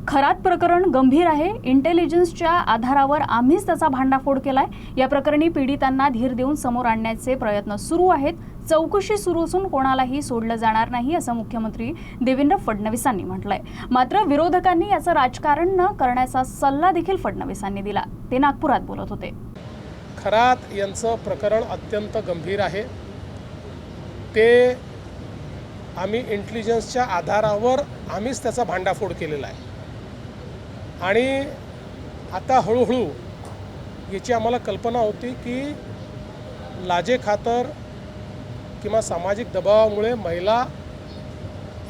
खरात प्रकरण गंभीर आहे। इंटेलिजन्सच्या आधारावर आम्हीच त्याचा भांडाफोड केलाय। या प्रकरणी पीडितांना धीर देऊन समोर आणण्याचे प्रयत्न सुरू आहेत। चौकशी सुरू असून कोणालाही सोडलं जाणार नाही असं मुख्यमंत्री देवेंद्र फडणवीसांनी म्हटलंय। मात्र विरोधकांनी याचं राजकारण न करण्याचा सल्ला देखील फडणवीसांनी दिला। ते नागपुरात बोलत होते। खरात यांचं प्रकरण अत्यंत गंभीर आहे। ते आम्ही इंटेलिजन्सच्या आधारावर आम्हीच त्याचा भांडाफोड केलेला आहे आणि आता हळूहळू याची आम्हाला कल्पना होती की लाजेखातर किंवा सामाजिक दबावामुळे महिला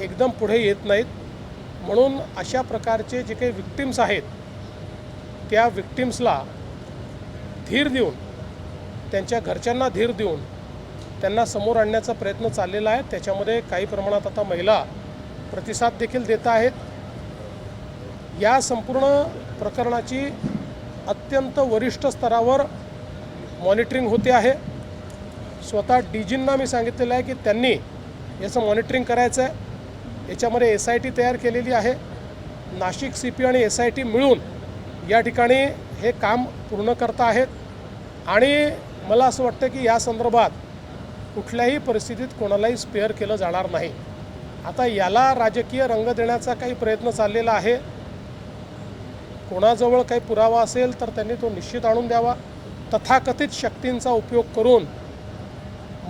एकदम पुढे येत नाहीत, म्हणून अशा प्रकारचे जे काही विक्टिम्स आहेत त्या विक्टिम्सला धीर देऊन, त्यांच्या घरच्यांना धीर देऊन त्यांना समोर आणण्याचा प्रयत्न चाललेला आहे। त्याच्यामध्ये काही प्रमाणात आता महिला प्रतिसाद देखील देत आहेत। या संपूर्ण प्रकरणाची अत्यंत वरिष्ठ स्तरावर मॉनिटरिंग होते आहे। स्वतः डीजींना मी सांगितलेलं आहे की त्यांनी याचं मॉनिटरिंग करायचं आहे। याच्यामध्ये SIT तयार केलेली आहे। नाशिक CP आणि SIT मिळून या ठिकाणी हे काम पूर्ण करत आहेत आणि मला असं वाटतं की या संदर्भात कुठल्याही परिस्थितीत कोणालाही स्पेअर केलं जाणार नाही। आता याला राजकीय रंग देण्याचा काही प्रयत्न चाललेला आहे। कोणाजवळ काही पुरावा असेल तर त्यांनी तो निश्चित आणून द्यावा। तथाकथित शक्तींचा उपयोग करून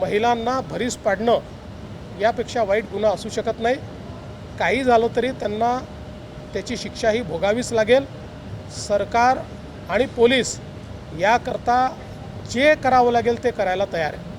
महिलांना भरीस पाडणं यापेक्षा वाईट गुन्हा असू शकत नाही। काही झालं तरी त्यांना त्याची शिक्षाही भोगावीच लागेल। सरकार आणि पोलीस याकरता जे करावं लागेल ते करायला तयार आहे।